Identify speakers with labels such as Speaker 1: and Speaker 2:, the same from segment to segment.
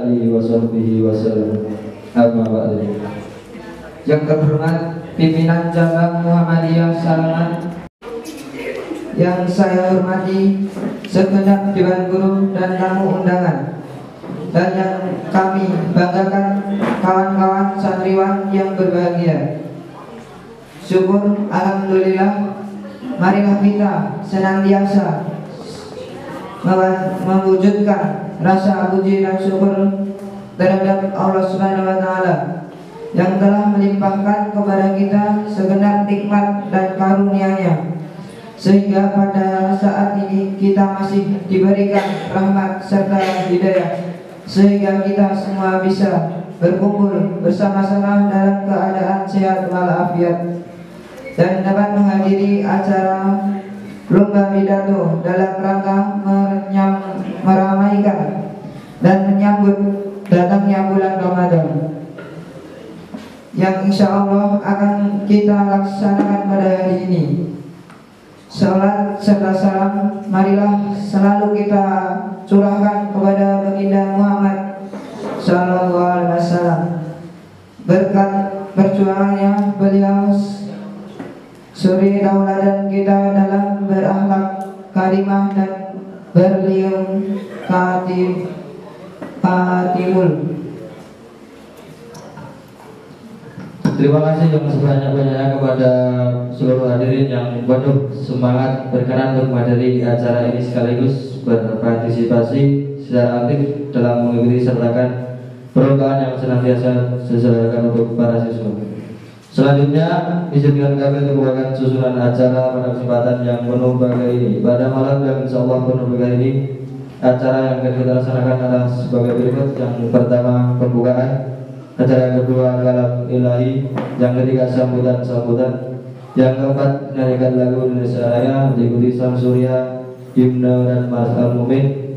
Speaker 1: alihi wa sahbihi wasallam. Amma ba'du.
Speaker 2: Yang terhormat pimpinan cabang Muhammadiyah Salaman, yang saya hormati segenap dewan guru dan tamu undangan, dan yang kami banggakan kawan-kawan santriwan yang berbahagia. Syukur alhamdulillah, marilah kita senantiasa mewujudkan rasa puji dan syukur terhadap Allah Subhanahu wa taala yang telah melimpahkan kepada kita segenap nikmat dan karunia-Nya, sehingga pada saat ini kita masih diberikan rahmat serta hidayah, sehingga kita semua bisa berkumpul bersama-sama dalam keadaan sehat walafiat dan dapat menghadiri acara lomba pidato dalam rangka meramaikan dan menyambut datangnya bulan Ramadan, yang insya Allah akan kita laksanakan pada hari ini. Salat serta salam marilah selalu kita curahkan kepada baginda Muhammad sallallahu alaihi wasallam. Berkat perjuangannya beliau suri tauladan kita dalam berakhlak karimah dan berliung katimul.
Speaker 1: Terima kasih yang sebanyak-banyaknya kepada seluruh hadirin yang penuh semangat berkenan untuk menghadiri acara ini sekaligus berpartisipasi secara aktif dalam mengikuti sertakan perlombaan yang senantiasa diselenggarakan untuk para siswa. Selanjutnya izinkan kami untuk membawakan susunan acara pada kesempatan yang penuh bahagia ini. Pada malam yang insyaallah penuh bahagia ini, acara yang akan kita laksanakan adalah sebagai berikut. Yang pertama pembukaan, acara yang kedua kalam ilahi, yang ketiga sambutan, yang keempat menyanyikan lagu Indonesia Raya diikuti Samsurya, himne dan Marsal Mumin,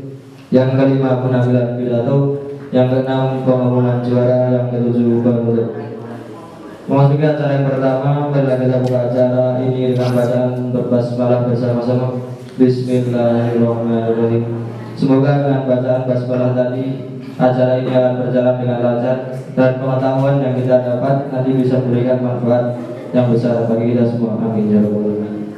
Speaker 1: yang kelima penampilan pidato, yang keenam pengumuman juara, yang ketujuh penutup. Memasuki acara yang pertama, marilah kita buka acara ini dengan bacaan berbasmalah bersama-sama. Bismillahirrahmanirrahim. Semoga dengan bacaan basmalah tadi acara ini akan berjalan dengan lancar dan pengetahuan yang kita dapat nanti bisa memberikan manfaat yang besar bagi kita semua. Amin ya rabbal alamin.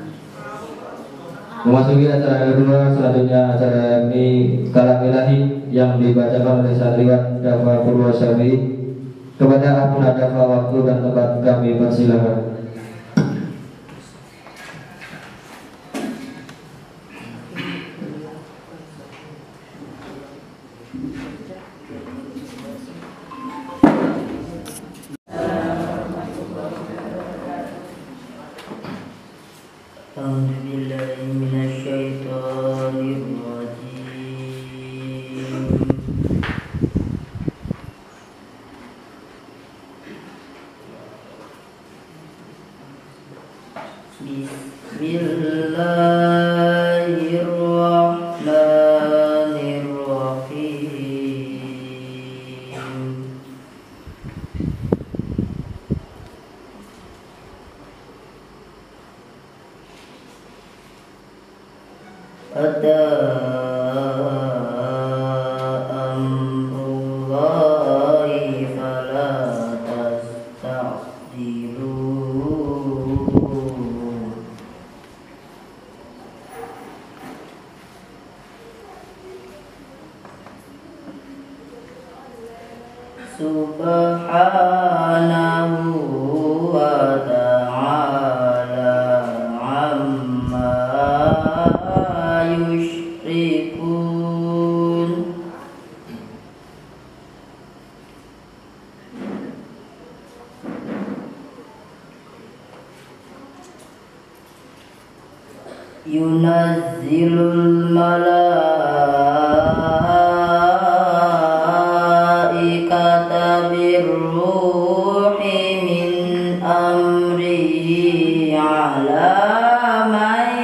Speaker 1: Memasuki acara kedua, selanjutnya acara ini kalam ilahi yang dibacakan oleh santriwan Dafa Purwosyafi'i. Kepada Abu Nadafa waktu dan tempat kami persilakan.
Speaker 3: Subhanahu wa ta'ala amma yushrikun. Yunazzilul malaikata birruhi min amrihi ala man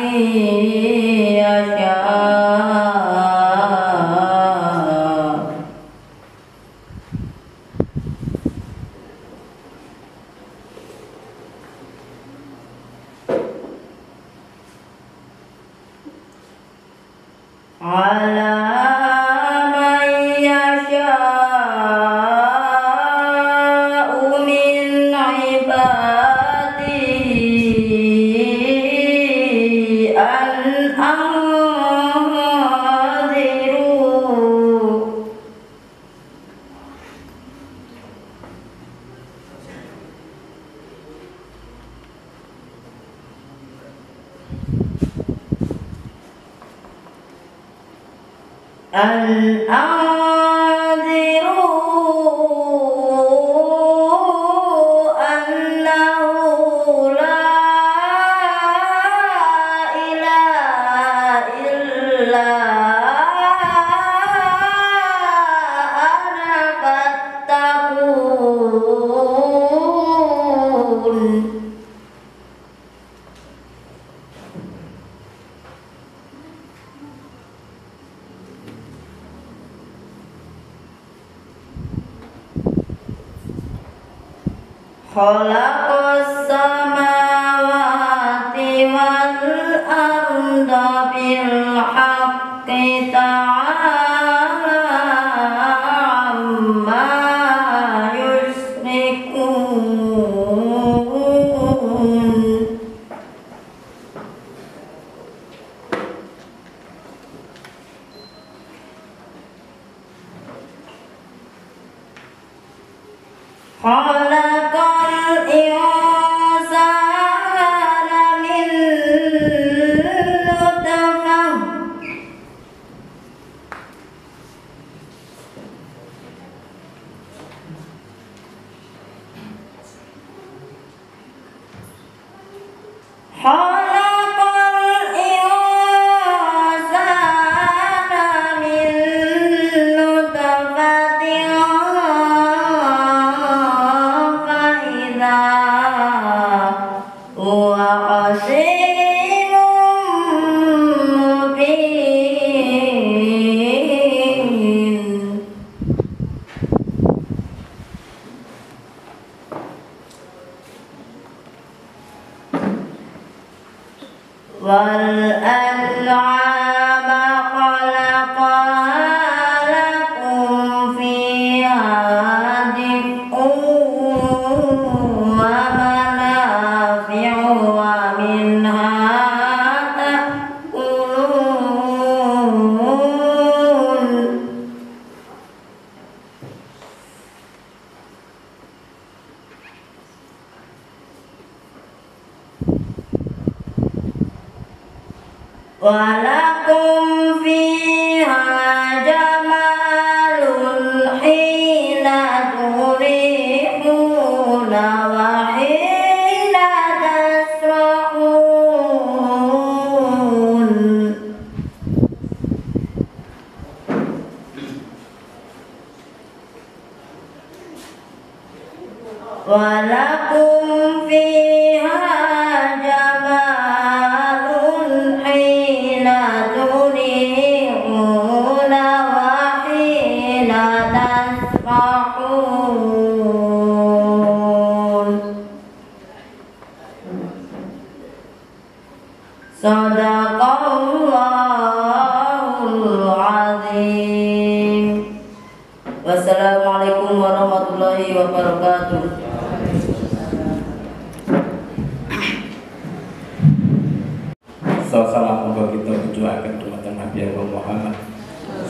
Speaker 3: yasha. an anziru annahu la ilaha illa ana fattaqun. Khalaqas samawati wal arda bil haqqi ta'ala amma yusrikun. Khalaqal insana min nutfah Khalaqal insana min nutfatin huwa qasimun mubin. Wal an'ama khalaqaha lakum fiha dif'un wa manafi'u wa minha ta'kulun. Walakum fiha jamalun hina turihuna wa hina tasrahun. Walakum fiha jamalun hina turihuna wa hina tasrahun. Sadaqallahul azim. Wassalamualaikum warahmatullahi wabarakatuh.
Speaker 4: Salam muga kita berjuangkan dumateng Nabi Muhammad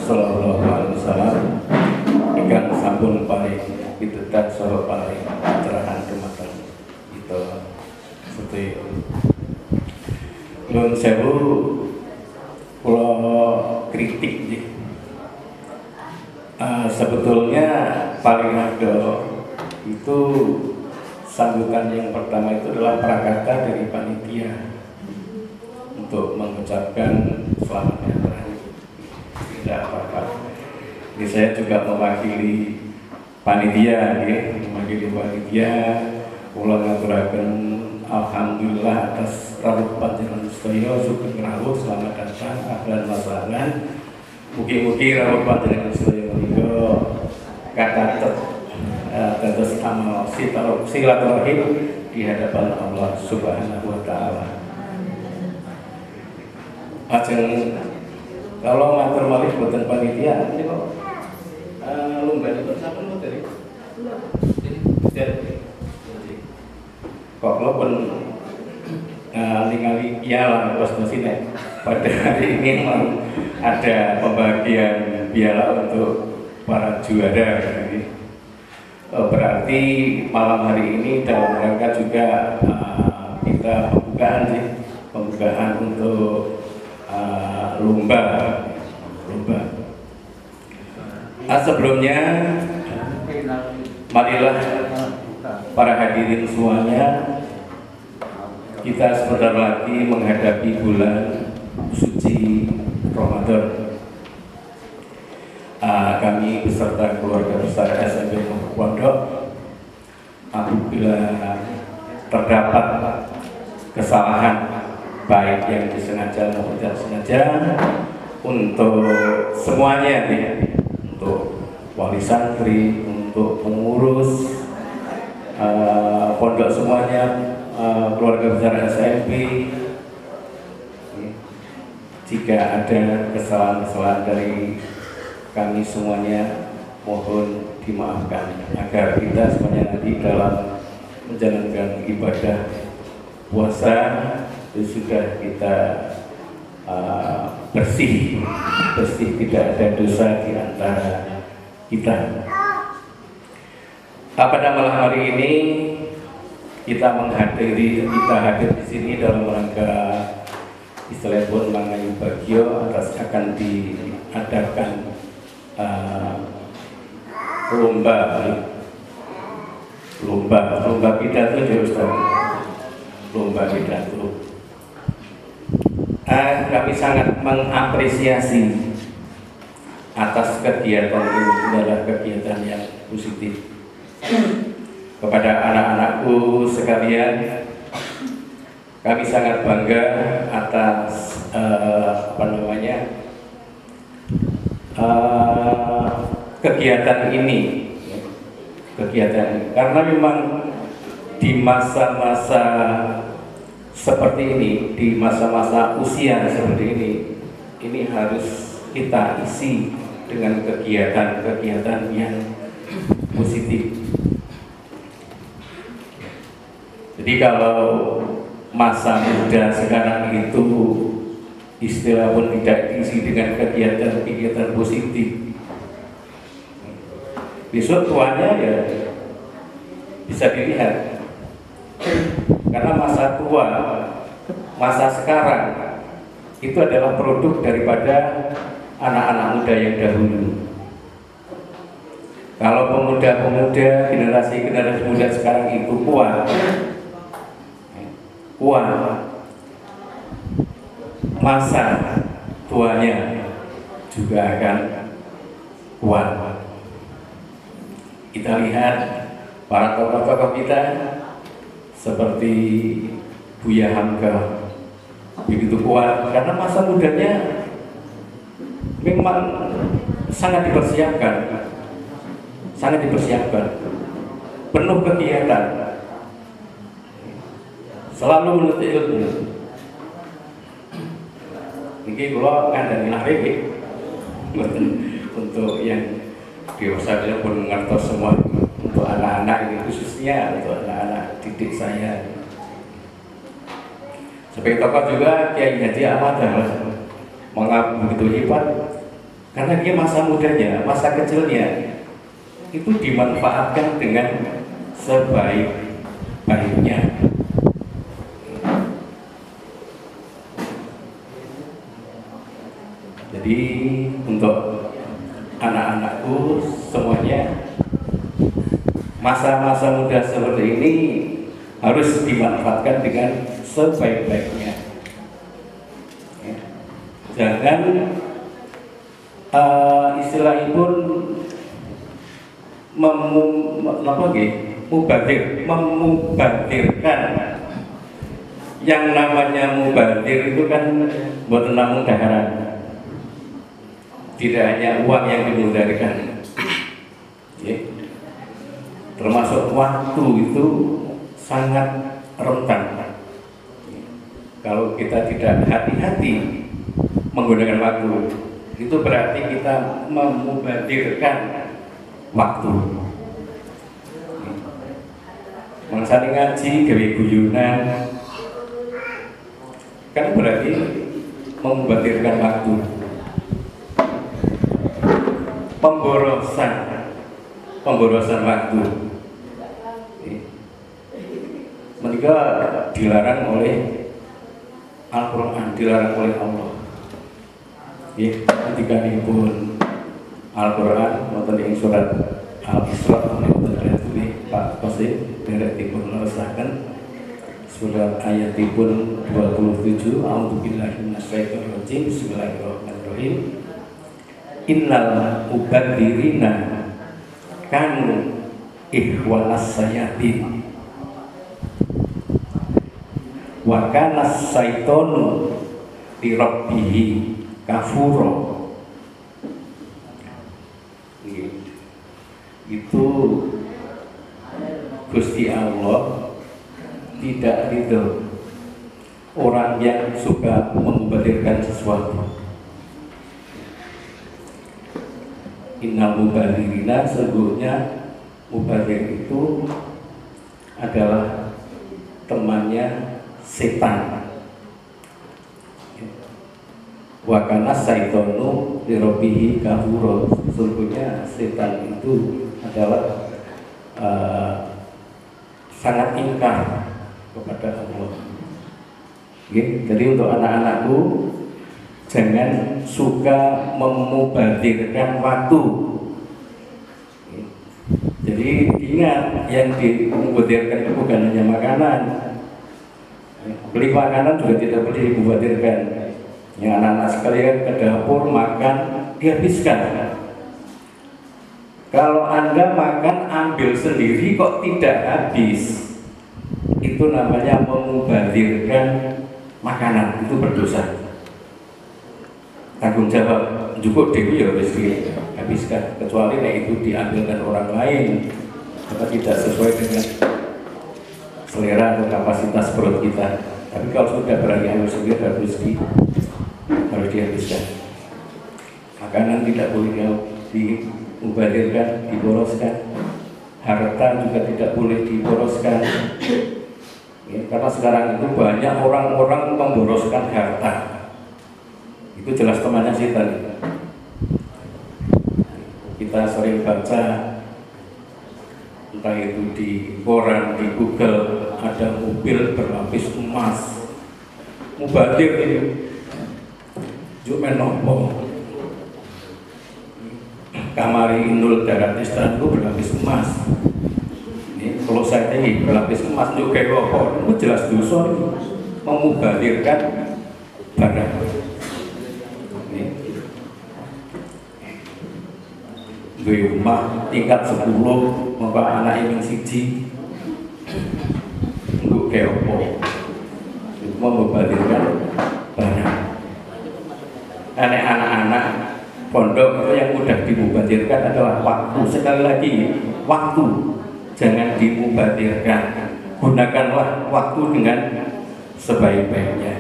Speaker 4: sallallahu alaihi wasallam ingkang sampun paring pitutur saha paring pencerahan dumateng kita sedaya. Nuwun sewu kula kritik nggih. Sebetulnya paling ada itu sambutan yang pertama itu adalah prakata dari panitia untuk mengucapkan selamat datang. Tidak apa-apa. Ini saya juga mewakili panitia, mewakili panitia. Kula ngaturaken alhamdulillah atas rawuh panjenengan sedaya sugeng rawuh selamat datang ahlan wa sahlan. Mugi-mugi rawuh panjenengan sedaya menika katatet dados amal silaturahim di hadapan Allah Subhanahu wa taala. Ajeng kalau matur malih boten panitia ini kok lomba itu sampun dari kok lo pun ningali piala pas sini pada hari ini ada pembagian piala untuk para juara. Berarti malam hari ini dalam rangka juga kita pembukaan untuk lomba Sebelumnya, marilah para hadirin semuanya, kita sebentar lagi menghadapi bulan suci Ramadan. Kami beserta keluarga besar SMP Pondok, apabila terdapat kesalahan baik yang disengaja maupun tidak sengaja, untuk semuanya nih, untuk wali santri, untuk pengurus pondok semuanya, keluarga besar SMP, jika ada kesalahan-kesalahan dari kami semuanya, mohon dimaafkan agar kita semuanya nanti dalam menjalankan ibadah puasa itu sudah kita bersih, tidak ada dosa di antara kita. Pada malam hari ini kita hadir di sini dalam rangka istilah pun mengenai bagio atas akan diadakan lomba pidato ya Ustaz. Lomba pidato. Kami sangat mengapresiasi atas kegiatan ini, adalah kegiatan yang positif. Kepada anak-anakku sekalian, kami sangat bangga atas kegiatan ini, karena memang di masa-masa seperti ini, di masa-masa usia seperti ini harus kita isi dengan kegiatan-kegiatan yang positif. Jadi kalau masa muda sekarang itu istilah pun tidak diisi dengan kegiatan-kegiatan positif, besok tuanya ya bisa dilihat. Karena masa tua, masa sekarang itu adalah produk daripada anak-anak muda yang dahulu. Kalau pemuda-pemuda, generasi muda sekarang itu kuat, masa tuanya juga akan kuat. Kita lihat para tokoh-tokoh kita seperti Buya Hamka begitu kuat karena masa mudanya memang sangat dipersiapkan, penuh kegiatan, selalu menuntut ilmu. Ini kalau kandang lari untuk yang dewasa pun mengertos semua, untuk anak-anak ini khususnya untuk anak-anak didik saya. Sebagai tokoh juga Kiai Haji Ahmad Dahlan mengapa begitu hebat, karena dia masa mudanya, masa kecilnya itu dimanfaatkan dengan sebaik-baiknya. Jadi untuk anak-anakku semuanya, masa-masa muda seperti ini harus dimanfaatkan dengan sebaik-baiknya. Jangan istilahnya pun memubazirkan. Yang namanya mubazir itu kan buat namun daharan. Tidak hanya uang yang dimudarkan, termasuk waktu itu sangat rentan. Kalau kita tidak hati-hati menggunakan waktu, itu berarti kita memubadirkan waktu. Mangsane ngaji gawe guyunan kan berarti memubadirkan waktu. Pemborosan waktu. Mereka dilarang oleh Al-Quran, dilarang oleh Allah. Ketika ini pun Al-Quran wonten ing surat Al-Isra wonten ayatipun Pak Qasim derek dipun leresaken surat ayatipun 27 A'udzubillahi minasyaitonir rajim Bismillahirrahmanirrahim Innal mubadzirina kanu ikhwanas sayatin wa kana syaitonu li rabbihi kafura. Itu Gusti Allah tidak ridho orang yang suka memubazirkan sesuatu. Innal mubadzirina, sesungguhnya mubazir itu adalah temannya setan. Wa kana syaitonu li rabbihi kafura, sesungguhnya setan itu adalah sangat ingkar kepada Allah. Jadi untuk anak-anakku, jangan suka memubazirkan waktu. Jadi ingat, yang dimubazirkan itu bukan hanya makanan. Beli makanan juga tidak boleh dimubazirkan. Yang anak-anak sekalian ke dapur makan, dihabiskan. Kalau Anda makan ambil sendiri kok tidak habis, itu namanya memubazirkan makanan, itu berdosa. Tanggung jawab cukup dewi ya harus dihabiskan, kecuali itu diambilkan orang lain atau tidak sesuai dengan selera atau kapasitas perut kita. Tapi kalau sudah berani ambil sendiri harus dihabiskan. Makanan tidak boleh dimubazirkan, diboroskan. Harta juga tidak boleh diboroskan. Ya, karena sekarang itu banyak orang-orang memboroskan harta. Itu jelas temannya setan. Kita sering baca, entah itu di koran, di Google, ada mobil berlapis emas. Mubazir ini cuma nopo. Kamari Inul Daratista itu berlapis emas. Ini kalau saya ini berlapis emas juga apa? Itu jelas dosa, memubazirkan barang. Gue rumah tingkat 10, maka anak yang siji untuk keopo, itu memubazirkan barang. Anak-anak pondok itu yang mudah dimubazirkan adalah waktu. Sekali lagi, waktu jangan dimubazirkan. Gunakanlah waktu dengan sebaik-baiknya.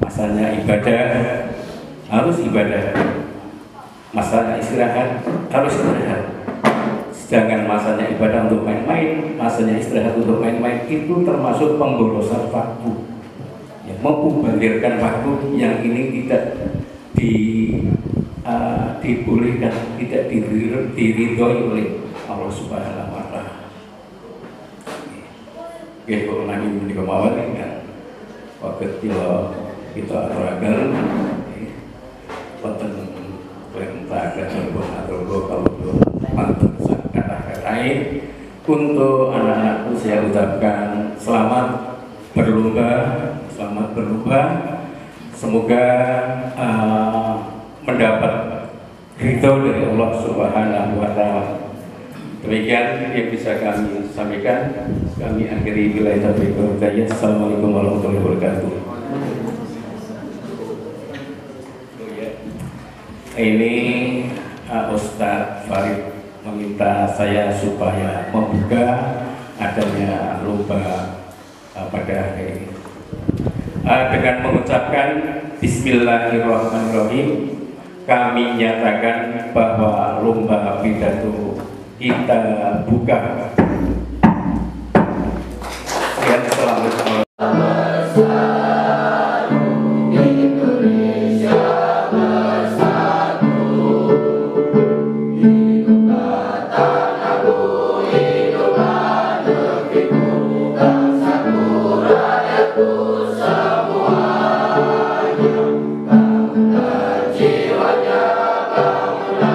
Speaker 4: Masanya ibadah harus ibadah, masanya istirahat harus istirahat. Jangan masanya ibadah untuk main-main, masanya istirahat untuk main-main. Itu termasuk pemborosan waktu, yang memubazirkan waktu. Yang ini tidak dibolehkan, tidak diridhoi oleh Allah Subhanahu wa Ta'ala. Oke, kalau nanti menikah mawar kan waktu kita aturakan konten perintah atau kalau kata-katai. Untuk anak-anakku saya ucapkan selamat berlomba, selamat berlomba. Semoga mendapat ridho dari Allah Subhanahu wa Ta'ala. Demikian yang bisa kami sampaikan. Kami akhiri wilayah taufiq wal hidayah. Assalamualaikum warahmatullahi wabarakatuh. Ini Ustadz Farid meminta saya supaya membuka adanya lomba pada hari ini dengan mengucapkan Bismillahirrahmanirrahim. Kami nyatakan bahwa lomba pidato kita buka. Dan selamat
Speaker 5: Jiwanya bangunlah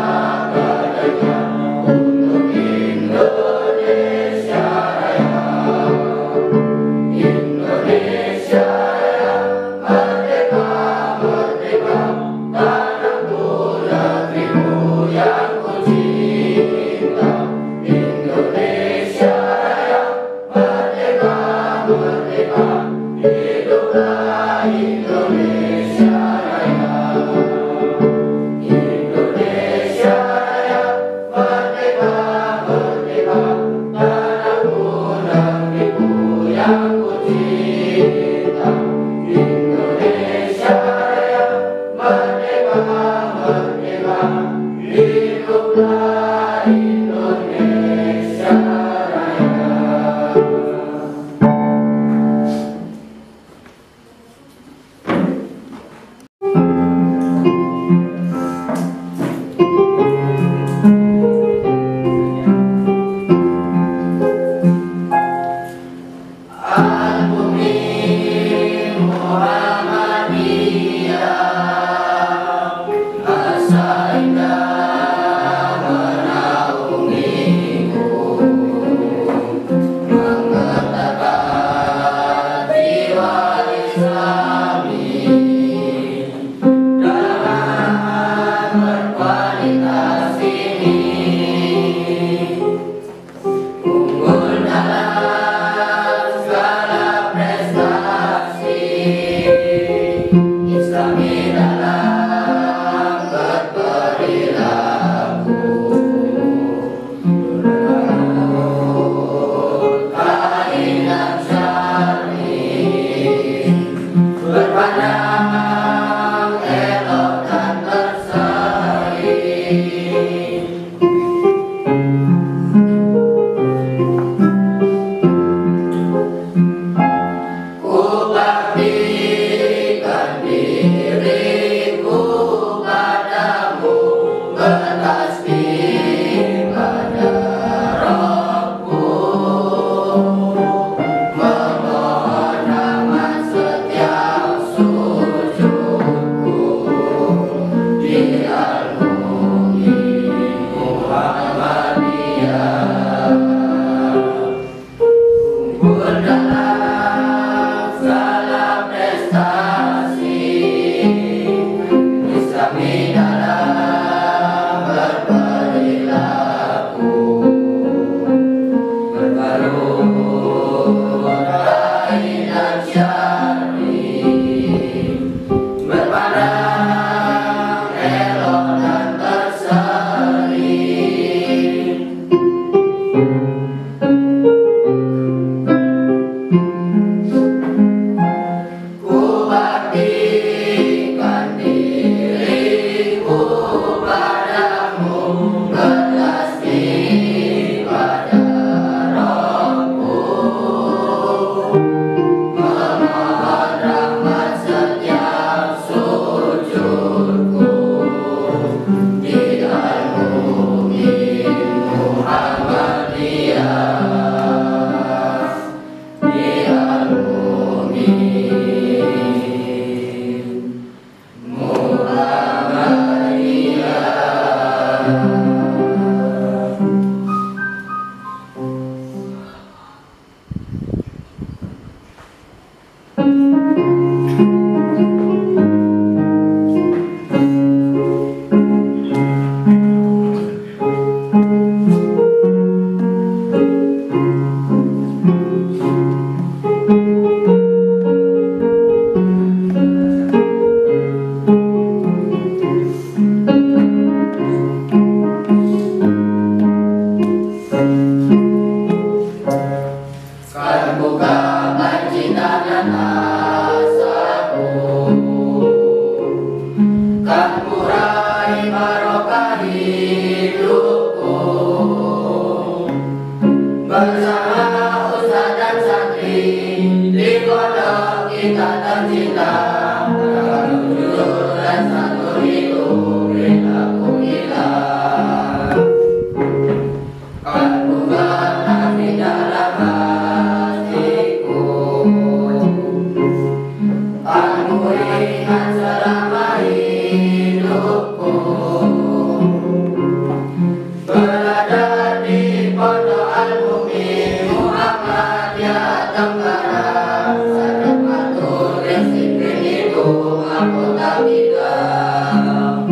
Speaker 5: belajar di Pondok Al-Bumi Muhammadiyah Tenggara. Sadaqatul Rizqin itu aku tak bidang.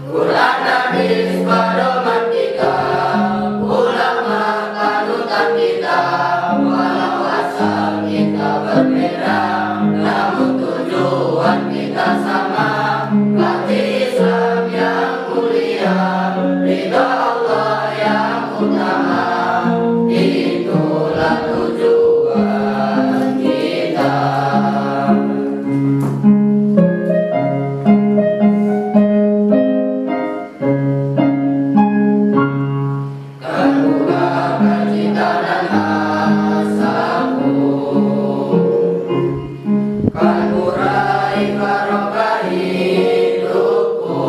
Speaker 5: Quran hadis pedoman kita, ulama panutan kita. Walau asal kita berbeda, namun tujuan kita sama. Hati Islam yang mulia, ridha Allah yang utama. Itulah tujuan kita. Keluarkan cita dan asaku, kan urai barokah hidupku.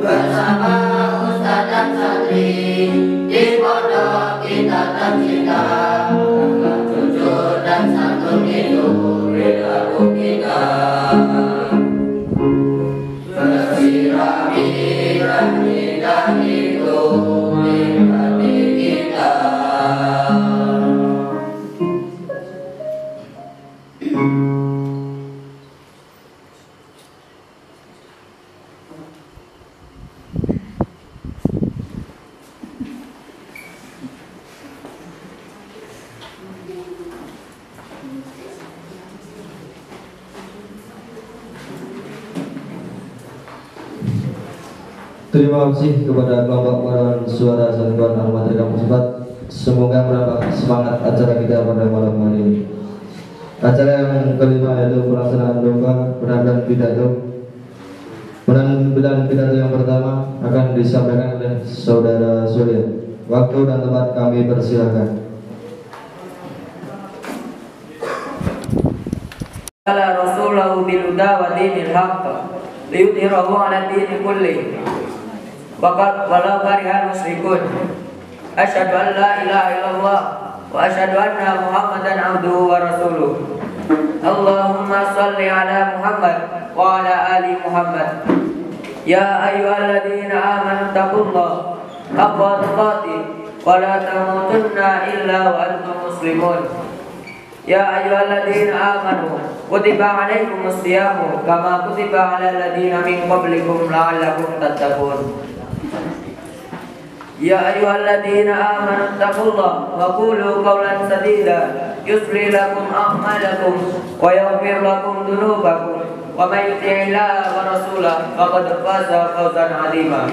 Speaker 5: Bersama ustaz dan santri di pondok kita tercinta, akan jujur dan santun hidup perilaku kita. Bersirami dan tidak hidup di hati kita.
Speaker 1: Terima kasih kepada kelompok paduan suara satuan Al-Madri Kampus 4. Semoga menambah semangat acara kita pada malam hari ini. Acara yang kelima yaitu pelaksanaan lomba penampilan pidato. Penampilan pidato yang pertama akan disampaikan oleh Saudara Surya. Waktu dan tempat kami persilakan.
Speaker 6: Ala rasulahu bil huda wa dinil haqq liyudhhirahu 'ala dini kulli walau karihal musyrikun. Asyhadu an la ilaha illallah wa asyhadu anna Muhammadan abduhu wa rasuluh. Allahumma shalli ala Muhammad wa ala ali Muhammad. Ya ayyuhalladzina amanu taqullaha haqqa tuqatih wa la tamutunna illa wa antum muslimun. Ya ayyuhalladzina amanu kutiba alaikumus siyamu kama kutiba alal ladzina min qablikum la'allakum tattaqun. Ya ayyuhalladzina amanu taqullaha wa qulu qawlan sadida yuslih lakum a'malakum wa yaghfir lakum dhunubakum wa may yuti'illaha wa rasulahu faqad faza fawzan 'azima.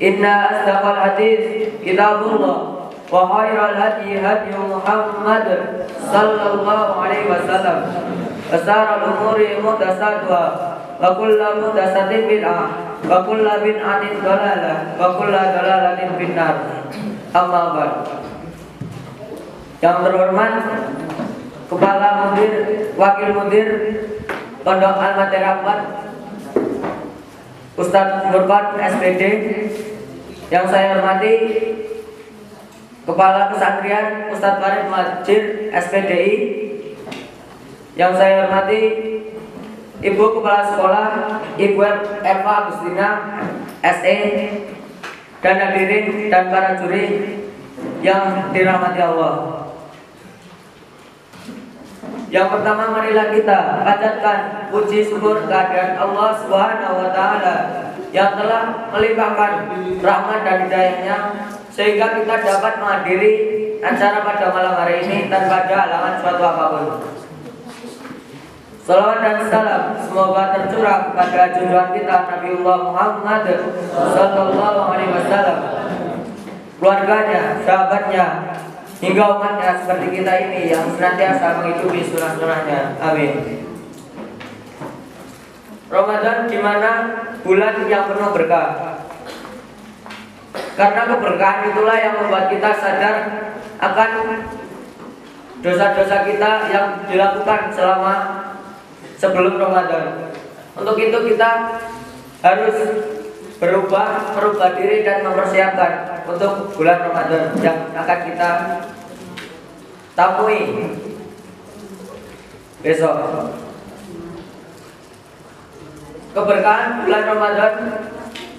Speaker 6: Inna asdaqal hadits kitabullah wa khairal hadi hadi Muhammad sallallahu alaihi wasallam. Wa syarrul umuri muhdatsatuha wa kullu muhdatsatin bid'ah wa kullu bid'atin dhalalah wa kullu dhalalatin finnar. Amma ba'd. Yang terhormat Kepala Mudir, Wakil Mudir Pondok Al-Madri 4 Ustadz Nurban SPD. Yang saya hormati Kepala Pesantren Ustadz Farid Majid SPDI. Yang saya hormati Ibu Kepala Sekolah Ibu Eva Agustina SE, dan hadirin dan para juri yang dirahmati Allah. Yang pertama, marilah kita panjatkan puji syukur kehadirat Allah Subhanahu wa taala yang telah melimpahkan rahmat dan hidayahnya sehingga kita dapat menghadiri acara pada malam hari ini tanpa ada halangan suatu apapun. Salawat dan salam semoga tercurah kepada junjungan kita Nabiullah Muhammad sallallahu alaihi wasallam, keluarganya, sahabatnya, hingga umatnya seperti kita ini yang senantiasa menghidupi sunnah-sunnahnya. Amin. Ramadan di mana bulan yang penuh berkah. Karena keberkahan itulah yang membuat kita sadar akan dosa-dosa kita yang dilakukan selama sebelum Ramadan. Untuk itu kita harus merubah diri dan mempersiapkan untuk bulan Ramadan yang akan kita temui. besok. Keberkahan bulan Ramadan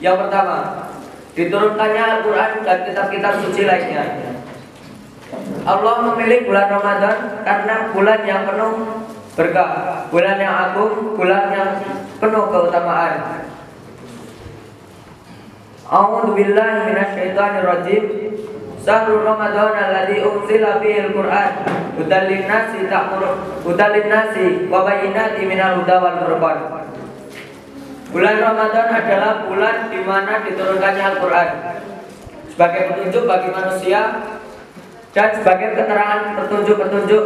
Speaker 6: yang pertama, diturunkannya Al-Quran dan kitab-kitab suci lainnya. Allah memilih bulan Ramadan karena bulan yang penuh berkah, bulan yang agung, bulan yang penuh keutamaan. A'udzu billahi minasyaitonir rajim. Syahrul Ramadan alladzi unzila fihil Qur'an hudan lin-nasi wa bayyinatin minal huda wal furqan. Bulan Ramadan adalah bulan di mana diturunkannya Al-Quran sebagai petunjuk bagi manusia dan sebagai keterangan petunjuk-petunjuk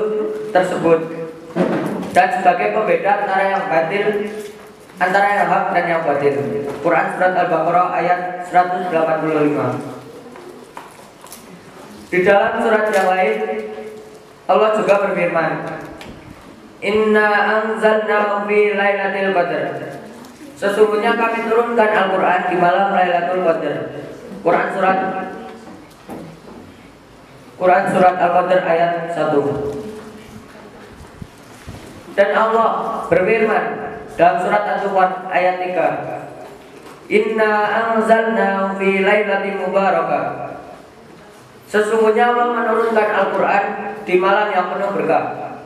Speaker 6: tersebut dan sebagai pembeda antara yang batil, antara yang hak dan yang batil. Quran surat Al-Baqarah ayat 185. Di dalam surat yang lain Allah juga berfirman, Inna anzalnahu fi lailatul qadar. Sesungguhnya kami turunkan Al-Quran di malam Lailatul Qadar. Quran surat Al-Qadar ayat 1. Dan Allah berfirman dalam surat At-Tuhan ayat 3, Inna anzalnahu fi lailatin mubarakah. Sesungguhnya Allah menurunkan Al-Quran di malam yang penuh berkah.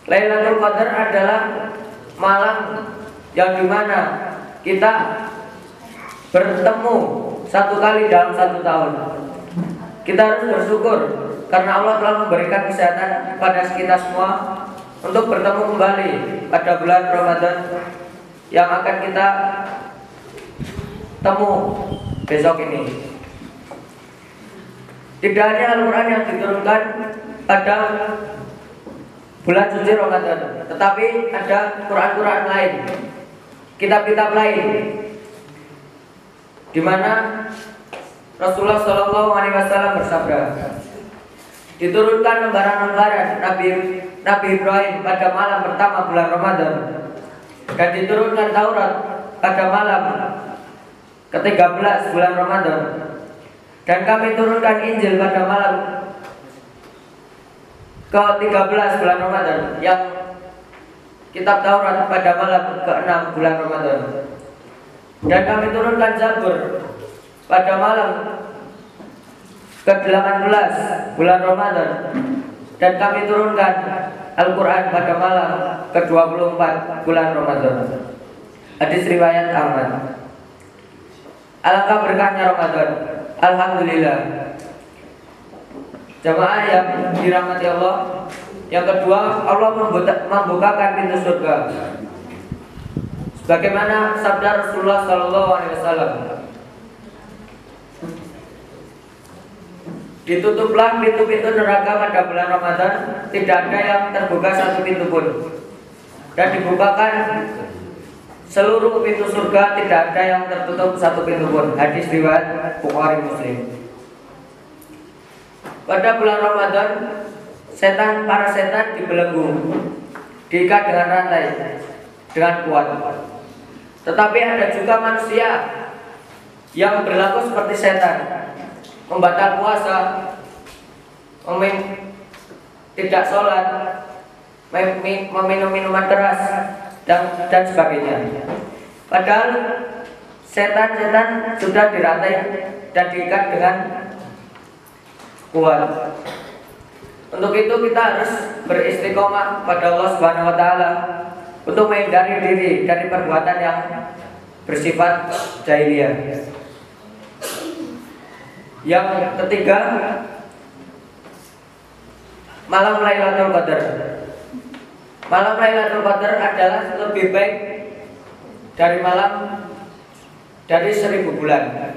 Speaker 6: Lailatul Qadar adalah malam yang dimana kita bertemu satu kali dalam satu tahun. Kita harus bersyukur karena Allah telah memberikan kesehatan kepada kita semua untuk bertemu kembali pada bulan Ramadan yang akan kita temu besok ini. Tidak hanya Al-Quran yang diturunkan pada bulan suci Ramadan, tetapi ada Quran-Quran lain, kitab-kitab lain, di mana Rasulullah SAW bersabda, diturunkan lembaran-lembaran Nabi Ibrahim pada malam pertama bulan Ramadan, dan diturunkan Taurat pada malam ke-13 bulan Ramadan, dan kami turunkan Injil pada malam ke-13 bulan Ramadan, yang kitab Taurat pada malam ke-6 bulan Ramadan, dan kami turunkan Zabur pada malam ke-18 bulan Ramadan, dan kami turunkan Al-Quran pada malam ke-24 bulan Ramadan. Hadis riwayat Ahmad. Alangkah berkahnya Ramadan. Alhamdulillah. Jamaah yang dirahmati Allah. Yang kedua, Allah membukakan pintu surga. Sebagaimana sabda Rasulullah SAW, ditutuplah pintu-pintu neraka pada bulan Ramadan, tidak ada yang terbuka satu pintu pun, dan dibukakan seluruh pintu surga, tidak ada yang tertutup satu pintu pun. Hadis riwayat Bukhari Muslim. Pada bulan Ramadan, para setan dibelenggu, diikat dengan rantai dengan kuat. Tetapi ada juga manusia yang berlaku seperti setan, membatal puasa, tidak sholat, meminum minuman keras, dan sebagainya. Padahal setan-setan sudah dirantai dan diikat dengan kuat. Untuk itu kita harus beristiqomah pada Allah Subhanahu wa taala untuk menghindari diri dari perbuatan yang bersifat jahiliyah. Yang ketiga, malam Lailatul Qadar. Malam Lailatul Qadar adalah lebih baik dari 1000 bulan.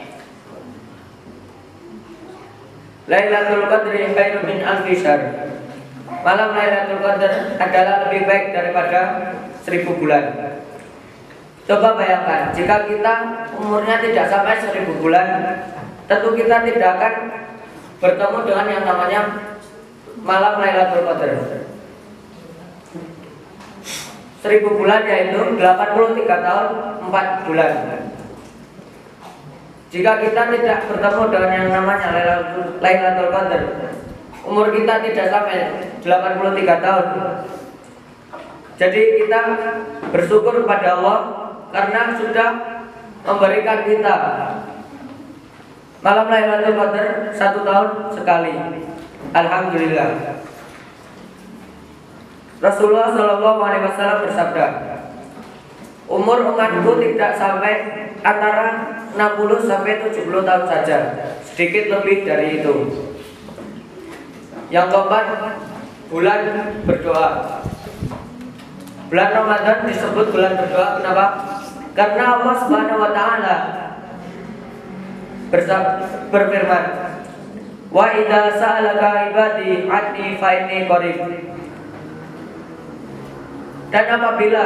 Speaker 6: Lailatul Qadri khairun min alfi syahr. Malam Lailatul Qadar adalah lebih baik daripada 1000 bulan. Coba bayangkan, jika kita umurnya tidak sampai 1000 bulan, tentu kita tidak akan bertemu dengan yang namanya malam Lailatul Qadar. 1000 bulan yaitu 83 tahun 4 bulan. Jika kita tidak bertemu dengan yang namanya Lailatul Qadar, umur kita tidak sampai 83 tahun, Jadi kita bersyukur kepada Allah karena sudah memberikan kita malam Lailatul Qadar 1 tahun sekali. Alhamdulillah. Rasulullah SAW bersabda, umur umatku tidak sampai antara 60 sampai 70 tahun saja, sedikit lebih dari itu. Yang keempat, bulan berdoa. Bulan Ramadan disebut bulan berdoa. Kenapa? Karena Allah Subhanahu wa taala berfirman, wa idza sa'alaka ibadi anni fa inni qarib. Dan apabila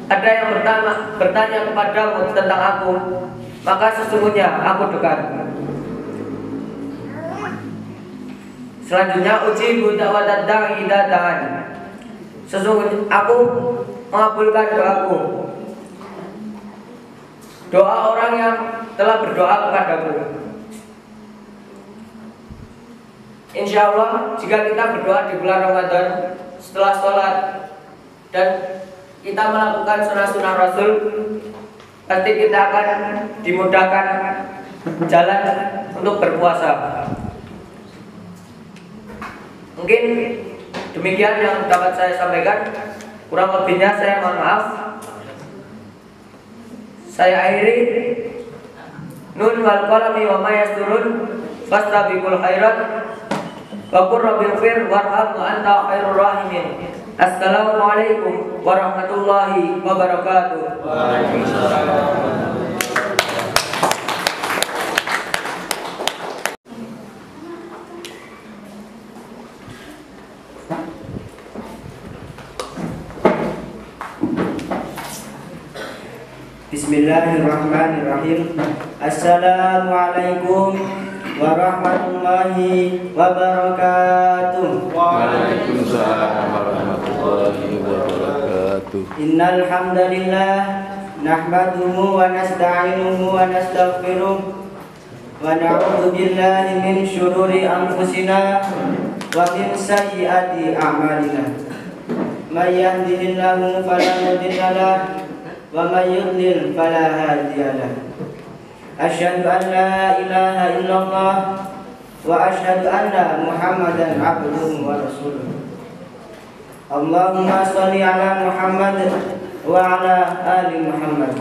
Speaker 6: ada yang bertanya kepadamu tentang aku, maka sesungguhnya aku dekat. Selanjutnya, ujibu da'watad da'i idza da'an. Sesungguhnya aku mengabulkan doaku, doa orang yang telah berdoa kepadaku. Insya Allah, jika kita berdoa di bulan Ramadan setelah sholat dan kita melakukan sunnah-sunnah Rasul, pasti kita akan dimudahkan jalan untuk berpuasa. Mungkin demikian yang dapat saya sampaikan. Kurang lebihnya saya mohon maaf. Saya akhiri. Nun wal qalami wa ma yasturun fastabiqul khairat wa qur rabbighfir warham wa anta khairur rahimin. Assalamualaikum warahmatullahi wabarakatuh.
Speaker 4: Waalaikumsalam.
Speaker 7: Bismillahirrahmanirrahim. Assalamualaikum warahmatullahi wabarakatuh.
Speaker 4: Waalaikumsalam warahmatullahi wabarakatuh.
Speaker 7: Innal hamdalillah nahmaduhu wa nasta'inuhu wa nastaghfiruh wa na'udzu billahi min syururi anfusina wa min sayyiati a'malina. May yahdihillahu fala mudilla lahu wa may yudlil fala hadiya lahu. Asyhadu an la ilaha illallah wa asyhadu anna Muhammadan abduhu wa rasuluh. Allahumma shalli ala Muhammad wa ala ali Muhammad.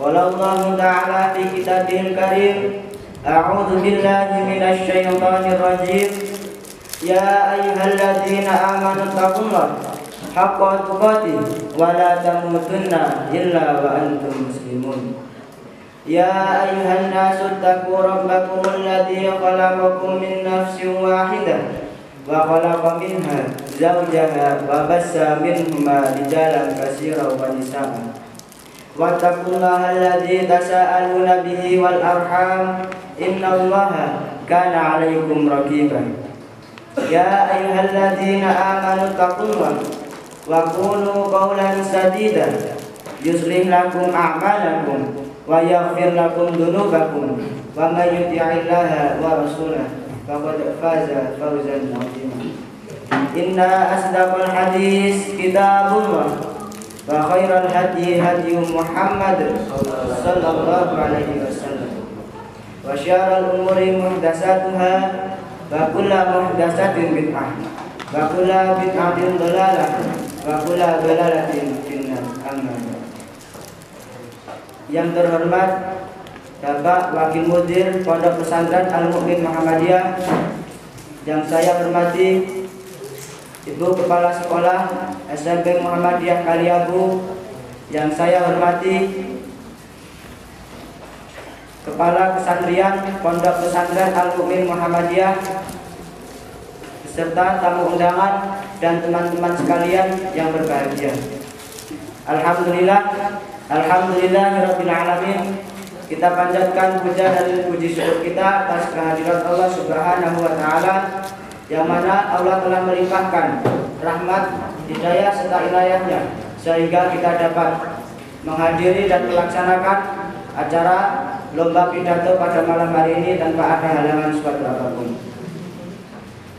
Speaker 7: Qala Allah ta'ala fi kitabihil karim, a'udzu billahi minasy syaithanir rajim. Ya ayyuhalladzina amanu taqullaha haqqa tuqatih wa la tamutunna illa wa antum muslimun. Ya ayyuhan nasu taqu rabbakum alladzi khalaqakum min nafsin wahidah wa khalaqa minha zawjaha wa bassa minhuma rijalan katsiran wa nisaa'a. Wattaqullaha alladzi tasaaluna bihi wal arham innallaha kana 'alaikum raqiban. Ya ayyuhalladzina amanu taqullaha wa qulu qawlan sadida yuslih lakum a'malakum wa yaghfir lakum dhunubakum wa may yuti'illaha wa rasulahu faqad faza fawzan 'azima. Inna asdaqal hadis kitabullah wa khairal hadi hadi Muhammad sallallahu alaihi wasallam wa syarrul umuri muhdatsatuha wa kullu muhdatsatin bid'ah wa kullu bid'atin dhalalah wa kullu dhalalatin finnar. Amma yang terhormat Bapak Wakil Mudir Pondok Pesantren Al-Mu'min Muhammadiyah, yang saya hormati Ibu Kepala Sekolah SMP Muhammadiyah Kaliabu, yang saya hormati Kepala Kesantrian Pondok Pesantren Al-Mu'min Muhammadiyah beserta tamu undangan dan teman-teman sekalian yang berbahagia. Alhamdulillahirabbil alamin. Kita panjatkan puja dan puji syukur kita atas kehadiran Allah Subhanahu wa taala, yang mana Allah telah melimpahkan rahmat, hidayah serta inayahnya sehingga kita dapat menghadiri dan melaksanakan acara lomba pidato pada malam hari ini tanpa ada halangan suatu apapun.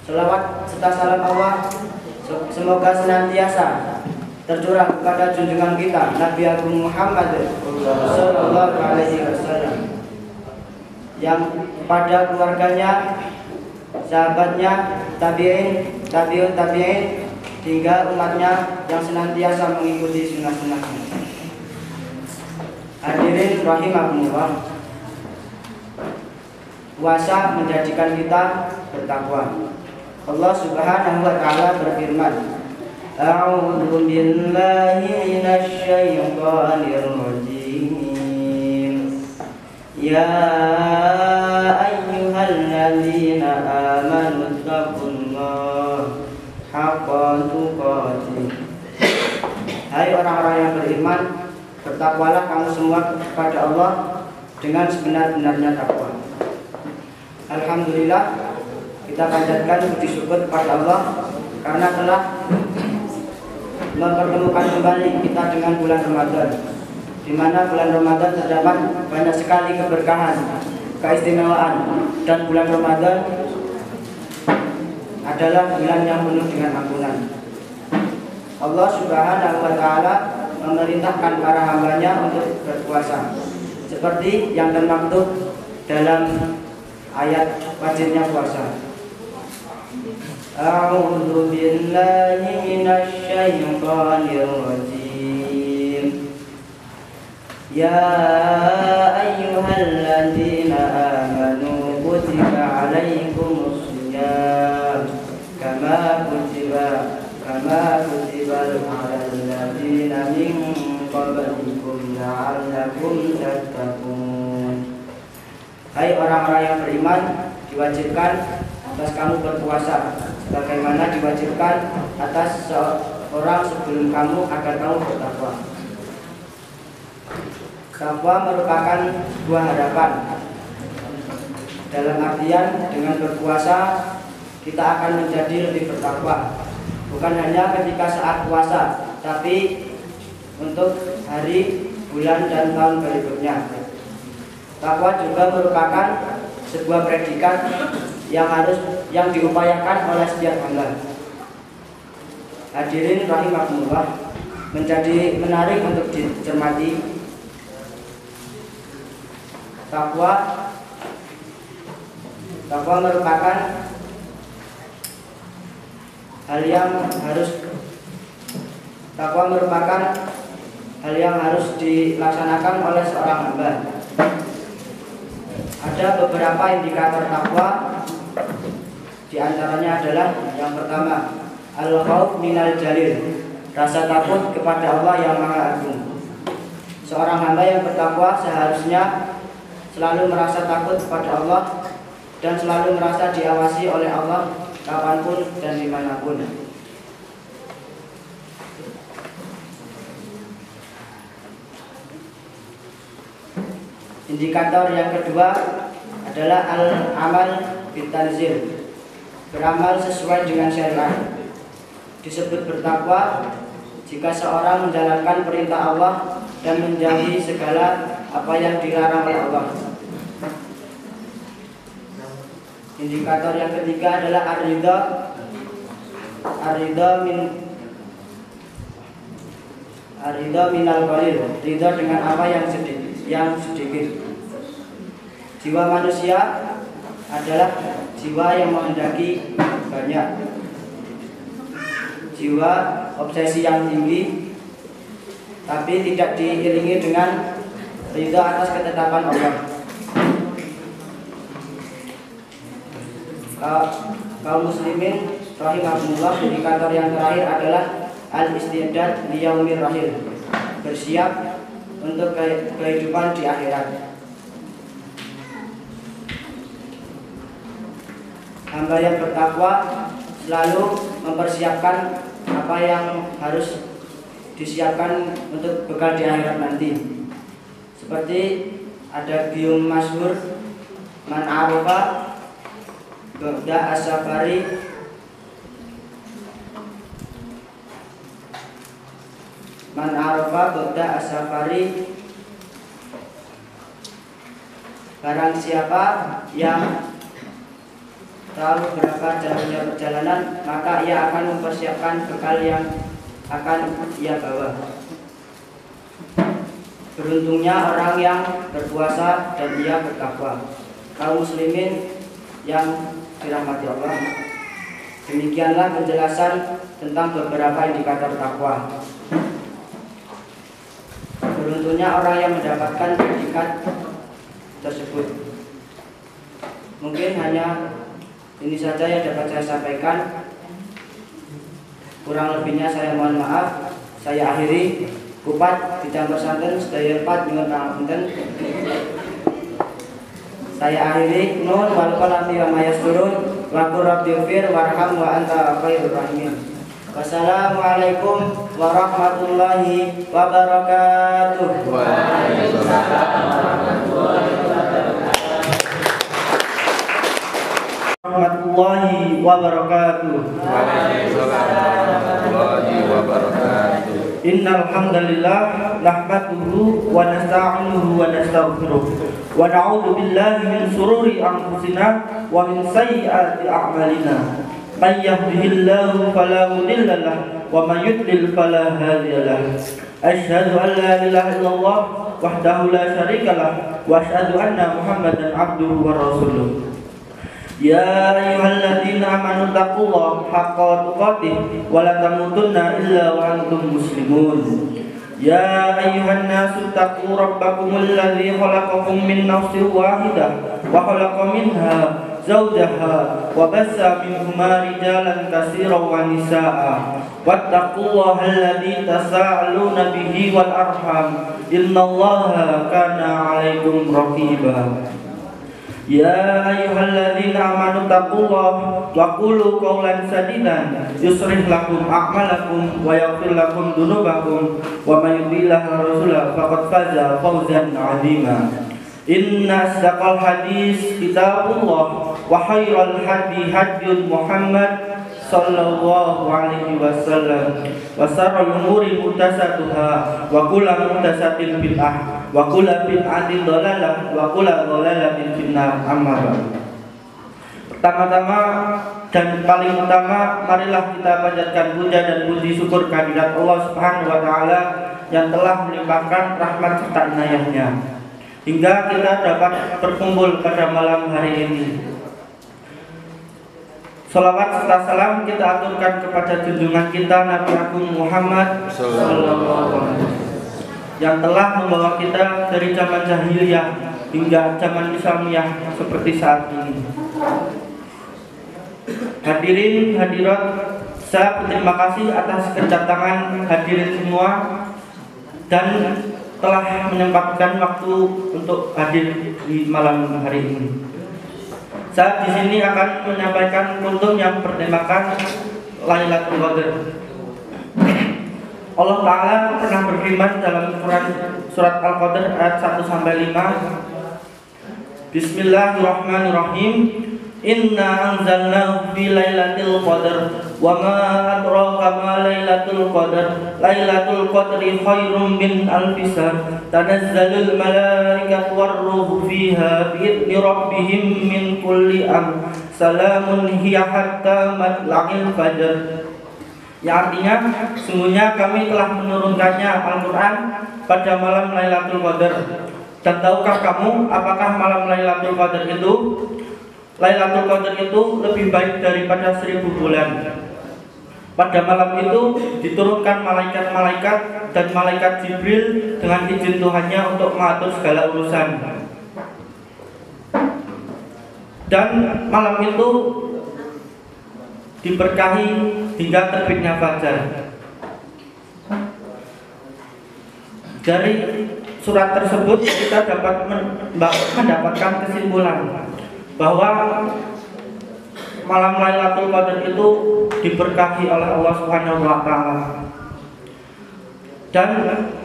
Speaker 7: Selawat serta salam Allah Semoga senantiasa tercurah kepada junjungan kita Nabi Agung Muhammad Sallallahu Alaihi Wasallam, yang kepada keluarganya, sahabatnya, tabi'in, tabi'un tabi'in, hingga umatnya yang senantiasa mengikuti sunnah-sunnahnya. Hadirin rahimakumullah, puasa menjadikan kita bertakwa. Allah Subhanahu wa taala berfirman, A'udzu billahi minasy syaithanir rajim. Ya ayyuhalladzina amanu taqullaha haqqa tuqatih. Hai orang-orang yang beriman, bertakwalah kamu semua kepada Allah dengan sebenar-benarnya takwa. Alhamdulillah, kita panjatkan puji syukur kepada Allah karena telah mempertemukan kembali kita dengan bulan Ramadan, di mana bulan Ramadan terdapat banyak sekali keberkahan, keistimewaan, dan bulan Ramadan adalah bulan yang penuh dengan ampunan. Allah Subhanahu wa taala memerintahkan para hambanya untuk berpuasa seperti yang termaktub dalam ayat wajibnya puasa. A'udzu billahi minasy syaithanir rajim. Ya ayyuhalladzina amanu kutiba 'alaikumus shiyam kama kutiba 'alal ladzina min qablikum la'allakum tattaqun. Hai orang-orang yang beriman, diwajibkan atas kamu berpuasa sebagaimana diwajibkan atas seorang sebelum kamu agar kamu bertakwa. Takwa merupakan sebuah harapan. Dalam artian dengan berpuasa kita akan menjadi lebih bertakwa. Bukan hanya ketika saat puasa, tapi untuk hari, bulan, dan tahun berikutnya. Takwa juga merupakan sebuah predikat yang diupayakan oleh setiap hamba. Hadirin rahimakumullah, menjadi menarik untuk dicermati. Takwa merupakan hal yang harus dilaksanakan oleh seorang hamba. Ada beberapa indikator takwa. Di antaranya adalah yang pertama, al-khauf minal jalil, rasa takut kepada Allah yang Maha Agung. Seorang hamba yang bertakwa seharusnya selalu merasa takut kepada Allah dan selalu merasa diawasi oleh Allah kapanpun dan dimanapun. Indikator yang kedua adalah al-amal bitanzil, beramal sesuai dengan syariat. Disebut bertakwa jika seorang menjalankan perintah Allah dan menjauhi segala apa yang dilarang oleh Allah. Indikator yang ketiga adalah ar-ridha minal qalil, ridha dengan apa yang sedikit. Jiwa manusia adalah jiwa yang menghendaki banyak, jiwa obsesi yang tinggi, tapi tidak diiringi dengan ridha atas ketetapan Allah. Kaum muslimin rahimahumullah, indikator yang terakhir adalah al-istidad liyaumir rahil, bersiap untuk kehidupan di akhirat. Hamba yang bertakwa selalu mempersiapkan apa yang harus disiapkan untuk bekal di akhirat nanti. Seperti ada gium masyhur, man arafa ba'da as-safari barang siapa yang tahu berapa jauhnya perjalanan, maka ia akan mempersiapkan bekal yang akan ia bawa. Beruntungnya orang yang berpuasa dan ia bertakwa. Kaum muslimin yang dirahmati Allah, demikianlah penjelasan tentang beberapa indikator takwa. Beruntungnya orang yang mendapatkan predikat tersebut. Mungkin hanya ini saja yang dapat saya sampaikan. Kurang lebihnya saya mohon maaf. Saya akhiri. Kupat dicampur santen sedaya 4 nyuwun pangapunten. Saya akhiri. Nun wal qalami wa mayasturun wa qur rabbighfir warham wa anta khairur rahimin. Wassalamualaikum warahmatullahi wabarakatuh.
Speaker 5: Waalaikumsalam warahmatullahi
Speaker 7: wabarakatuh. Innal hamdalillah nahmaduhu wa nasta'inuhu wa nastaghfiruh wa na'udzu billahi min shururi anfusina wa min sayyiati a'malina. May yahdihillahu fala mudilla lahu wa may yudlil fala hadiya lahu. Asyhadu an la ilaha illallah wahdahu la syarika lahu wa asyhadu anna Muhammadan abduhu wa rasuluh. Ya ayyuhalladzina amanu taqullaha haqqa tuqatih wa la tamutunna illa wa antum muslimun. Ya ayyuhan nasu taqu rabbakumul ladzi khalaqakum min nafsin wahidah wa khalaqa minha zawjaha wa bassa minhuma rijalan katsiran wa nisaa'a wattaqullaha alladzi tasaaluna bihi wal arham innallaha kana 'alaikum raqiba. Ya ayyuhalladzina amanu taqullaha wa qulu qawlan sadidan yuslih lakum a'malakum wa yaghfir lakum dzunubakum wa may yuti'illah rasulahu faqad faza fawzan 'azima. Inna asdaqal hadis kitabullah wa khairal hadi hadyu Muhammad sallallahu alaihi wasallam wa syarrul umuri muhdatsatuha wa kullu muhdatsatin bid'ah wa kullu bid'atin dhalalah wa kullu dhalalatin finnar. Amma ba'd. Pertama-tama dan paling utama, marilah kita panjatkan puja dan puji syukur kehadirat Allah Subhanahu wa taala yang telah melimpahkan rahmat serta inayahnya hingga kita dapat berkumpul pada malam hari ini. Salawat serta salam kita aturkan kepada junjungan kita Nabi Agung Muhammad sallallahu alaihi wasallam yang telah membawa kita dari zaman jahiliyah hingga zaman Islamiyah seperti saat ini. Hadirin hadirat, saya berterima kasih atas kedatangan hadirin semua dan telah menyempatkan waktu untuk hadir di malam hari ini. Saya di sini akan menyampaikan kultum yang bertemakan Lailatul Qadar. Allah Ta'ala pernah berfirman dalam surat Al-Qadar ayat 1-5. Bismillahirrahmanirrahim. Inna anzalnahu fi lailatul qadar wa ma adraka ma lailatul qadar. Lailatul qadri khairum min alfi shahr. Tanazzalul malaikatu war-ruhu fiha bi'izni rabbihim min kulli amr. Salamun hiya hatta matla'il fajr. Yang artinya, sungguhnya kami telah menurunkannya Al-Quran pada malam Lailatul Qadar. Dan tahukah kamu apakah malam Lailatul Qadar itu? Lailatul Qadar itu lebih baik daripada 1000 bulan. Pada malam itu diturunkan malaikat-malaikat dan malaikat Jibril dengan izin Tuhannya untuk mengatur segala urusan. Dan malam itu diberkahi hingga terbitnya fajar. Dari surat tersebut kita dapat mendapatkan kesimpulan bahwa malam Lailatul Qadar itu diberkahi oleh Allah Subhanahu wa taala. Dan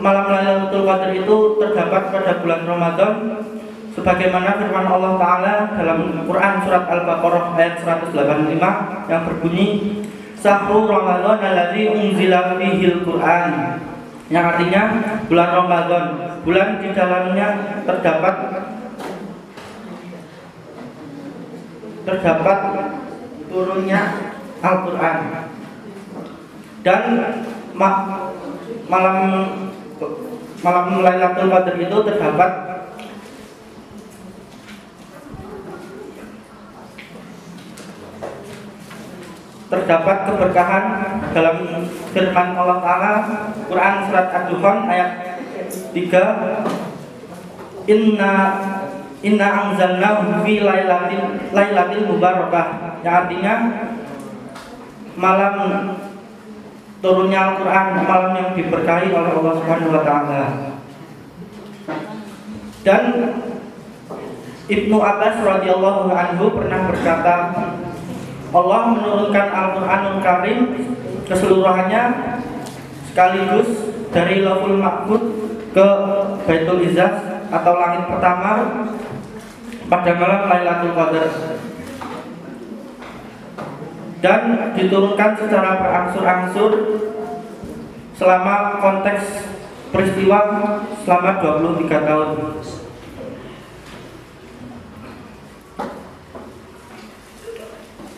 Speaker 7: malam Lailatul Qadar itu terdapat pada bulan Ramadan sebagaimana firman Allah taala dalam Quran surat Al-Baqarah ayat 185 yang berbunyi Syahrul Ramadan alladzi unzila fihil Qur'an, yang artinya bulan Ramadan, bulan di dalamnya terdapat turunnya Al-Quran. Dan malam Lailatul Qadar itu terdapat keberkahan dalam firman Allah Ta'ala, Quran surat Ad-Dukhan ayat 3, Inna anzalnahu fi lailatil mubarakah, yang artinya malam turunnya Al-Quran, malam yang diberkahi oleh Allah Subhanahu wa Ta'ala. Dan Ibnu Abbas radhiyallahu anhu pernah berkata, Allah menurunkan Al-Quranul Karim keseluruhannya sekaligus dari Lauhul Mahfuz ke Baitul Izzah atau langit pertama pada malam Lailatul Qadar, dan diturunkan secara berangsur-angsur selama konteks peristiwa selama 23 tahun.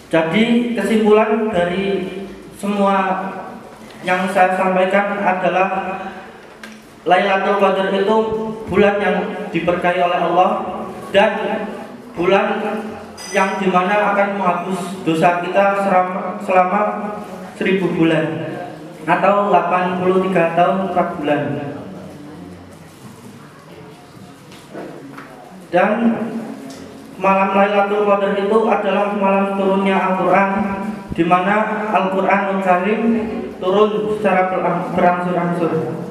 Speaker 7: Jadi kesimpulan dari semua yang saya sampaikan adalah Lailatul Qadar itu bulan yang diberkahi oleh Allah, dan bulan yang dimana akan menghapus dosa kita selama 1000 bulan atau 83 tahun 4 bulan. Dan malam Lailatul Qadar itu adalah malam turunnya Al-Quran, di mana Al-Quranul Karim turun secara berangsur-angsur.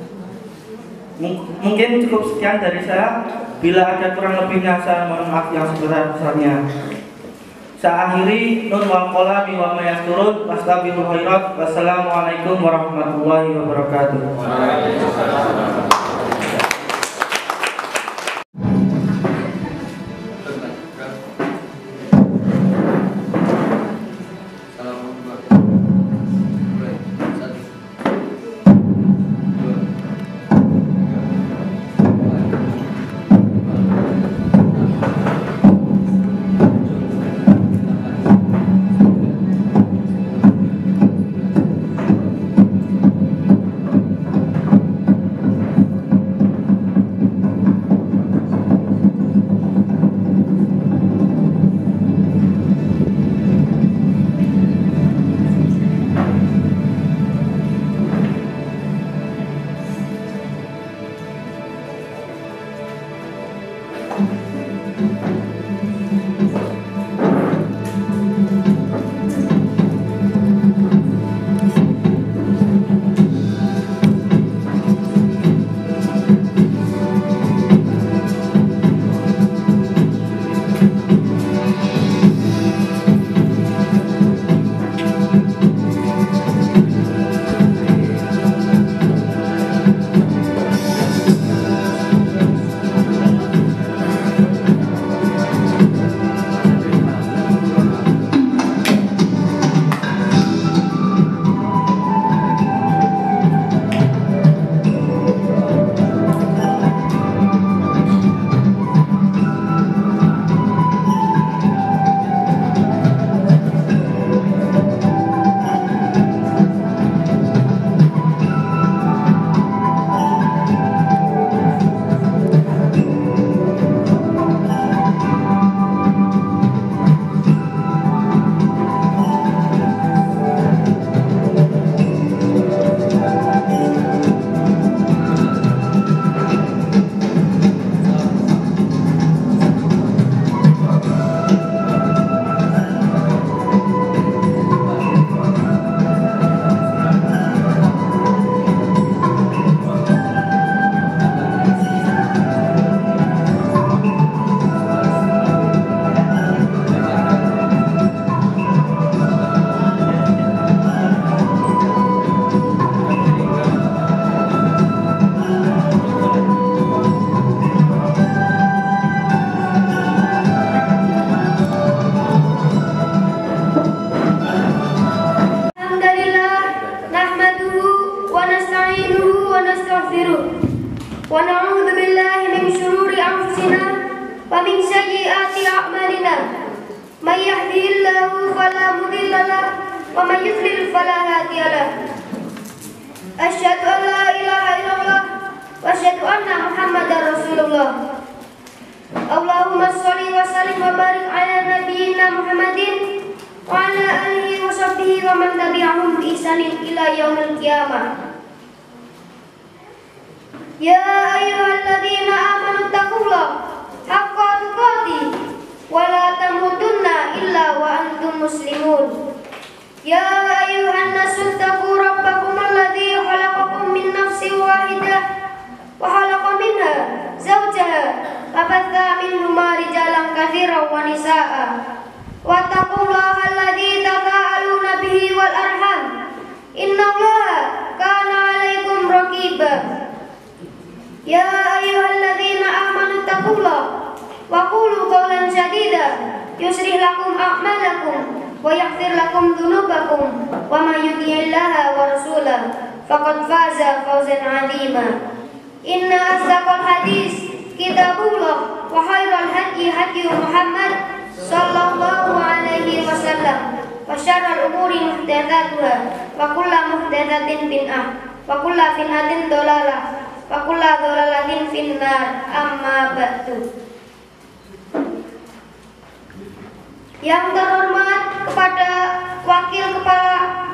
Speaker 7: Mungkin cukup sekian dari saya. Bila ada kurang lebihnya saya mohon maaf yang sebesar-besarnya. Saya akhiri, nun wal qalami wa ma yasturun, wastabiqul khairat. Wassalamualaikum warahmatullahi wabarakatuh.
Speaker 8: من يهده الله فلا مضل له ومن يضلل فلا هادي له أشهد أن لا إله إلا الله وأشهد أن محمدا رسول الله اللهم صل وسلم وبارك على نبينا محمد وعلى آله وصحبه ومن تبعهم بإحسان إلى يوم القيامة يا أيها الذين آمنوا اتقوا الله حق تقاته ولا تموتن إلا وأنتم مسلمون يا أيها الناس اتقوا ربكم الذي خلقكم من نفس واحدة وخلق منها زوجها وبث منهما رجالا كثيرا ونساء واتقوا الله الذي تساءلون به والأرحام إن الله كان عليكم رقيبا يا أيها الذين آمنوا اتقوا الله وقولوا قولا سديدا يصلح لكم أعمالكم ويغفر لكم ذنوبكم ومن يطع الله ورسوله فقد فاز فوزا عظيما إن أصدق الحديث كتاب الله وخير الهدي هدي محمد صلى الله عليه وسلم وشر الأمور محدثاتها وكل محدثة بدعة وكل بدعة ضلالة وكل ضلالة في النار أما بعد. Yang terhormat kepada Wakil Kepala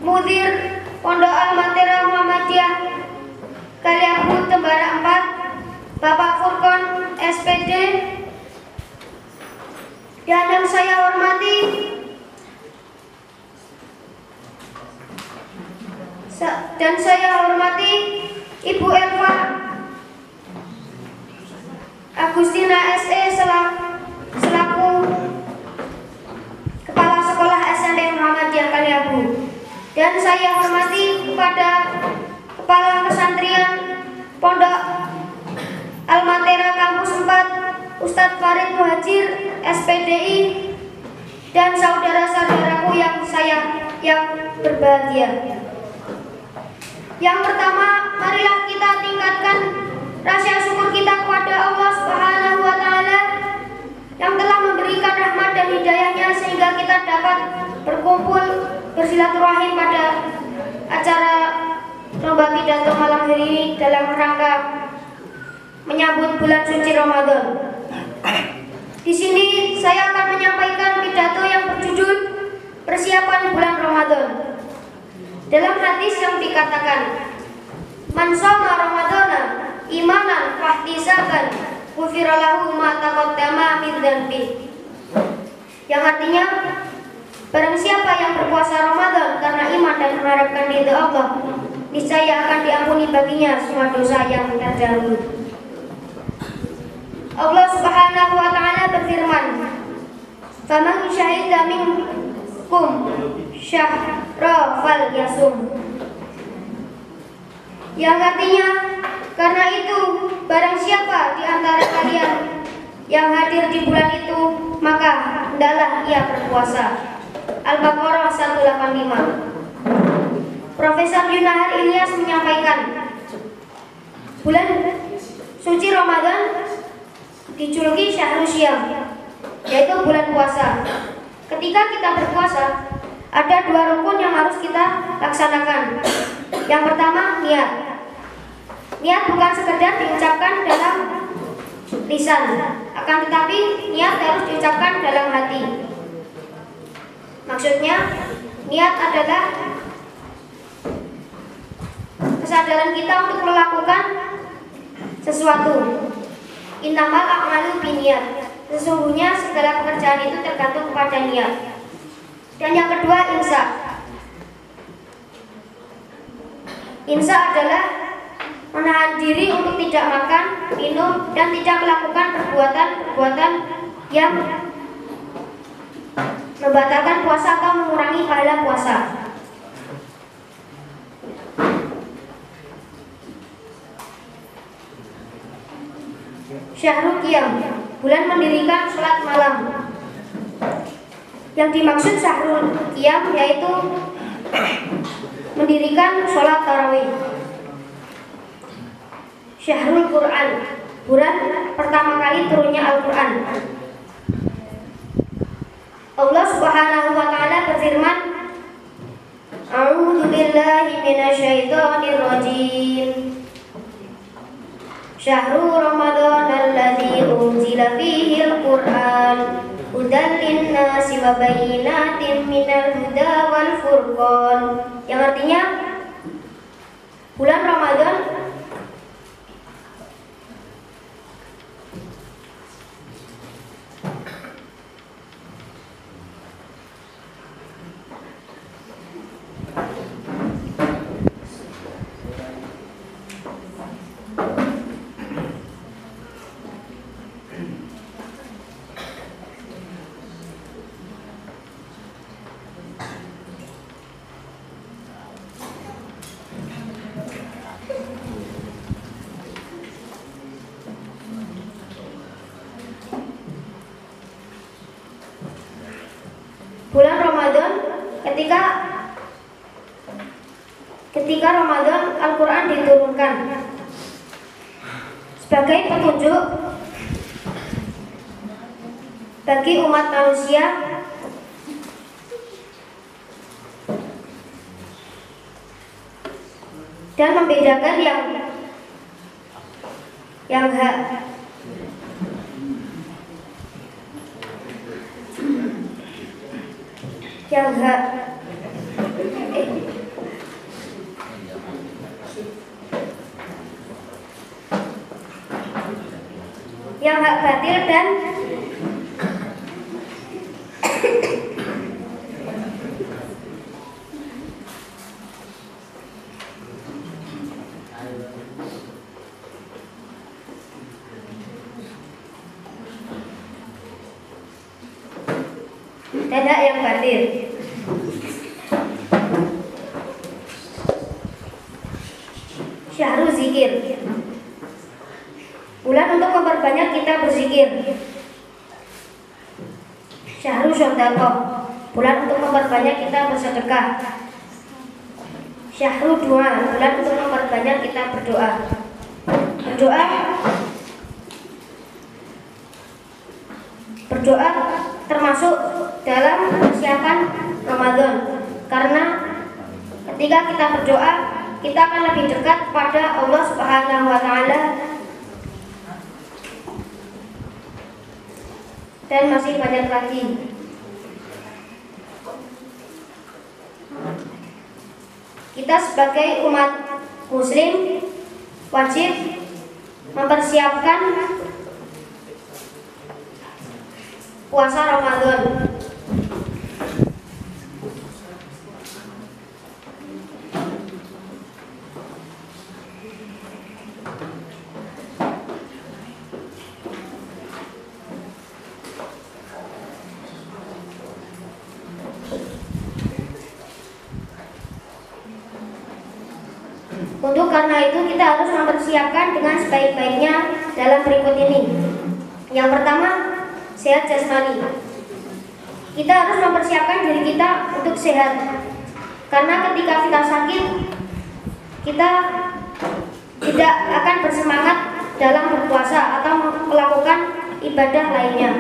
Speaker 8: Mudir Pondok Al-Matera Muhammadiyah Kaliabu Tembara 4 Bapak Furkon SPD, dan yang saya hormati Ibu Eva Agustina SE selaku Kepala Sekolah SMP Muhammadiyah Kaliabu, dan saya hormati kepada Kepala Pesantren Pondok Al-Matera Kampus 4 Ustadz Farid Muhajir SPDI, dan saudara-saudaraku yang berbahagia. Yang pertama, marilah kita tingkatkan rasa syukur kita kepada Allah Subhanahu wa Ta'ala yang telah memberikan rahmat dan hidayahnya sehingga kita dapat berkumpul bersilaturahim pada acara lomba pidato malam hari ini dalam rangka menyambut bulan suci Ramadan. Di sini saya akan menyampaikan pidato yang berjudul Persiapan Bulan Ramadan. Dalam hadis yang dikatakan, "Man shoma Ramadana imanan wahtisaban ghufira lahu ma taqaddama min dzanbi." Yang artinya, barang siapa yang berpuasa Ramadan karena iman dan mengharapkan ridha Allah, niscaya akan diampuni baginya semua dosa yang terdahulu. Allah Subhanahu wa Ta'ala berfirman, "Faman syahida minkum syahra falyasum." Yang artinya, karena itu barang siapa di antara kalian yang hadir di bulan itu, maka hendaklah ia berpuasa. Al-Baqarah 185. Profesor Yunahar Ilyas menyampaikan, bulan suci Ramadan dijuluki Syahrul Syam, yaitu bulan puasa. Ketika kita berpuasa, ada dua rukun yang harus kita laksanakan. Yang pertama, niat. Niat bukan sekedar diucapkan dalam lisan, akan tetapi niat harus diucapkan dalam hati. Maksudnya, niat adalah kesadaran kita untuk melakukan sesuatu. Innamal a'malu binniyat. Sesungguhnya segala pekerjaan itu tergantung pada niat. Dan yang kedua, insya. Insya adalah menahan diri untuk tidak makan, minum, dan tidak melakukan perbuatan-perbuatan yang membatalkan puasa atau mengurangi pahala puasa. Syahrul Qiyam, bulan mendirikan sholat malam. Yang dimaksud Syahrul Qiyam yaitu mendirikan sholat tarawih. Syahrul Quran, bulan pertama kali turunnya Al-Quran. Allah Subhanahu wa taala berfirman, A'udzu billahi minasyaitonir rajim. Syahrul Ramadan alladzi unzila fihi al-Qur'an hudan lin-nasi wa bayyinatin minal huda wal furqan. Yang artinya bulan Ramadan bulan Ramadan ketika Ramadan Al-Quran diturunkan sebagai petunjuk bagi umat manusia dan membedakan yang hak yang hak batil dan hak yang batil. Syahrul zikir, bulan untuk memperbanyak kita berzikir. Syahrul syadaqah, bulan untuk memperbanyak kita bersedekah. Syahrul du'a, bulan untuk memperbanyak kita berdoa. Berdoa termasuk dalam persiapan Ramadan, karena ketika kita berdoa kita akan lebih dekat kepada Allah Subhanahu wa taala. Dan masih banyak lagi. Kita sebagai umat muslim wajib mempersiapkan puasa Ramadan. Untuk karena itu kita harus mempersiapkan dengan sebaik-baiknya dalam berikut ini. Yang pertama, sehat jasmani. Kita harus mempersiapkan diri kita untuk sehat, karena ketika kita sakit kita tidak akan bersemangat dalam berpuasa atau melakukan ibadah lainnya.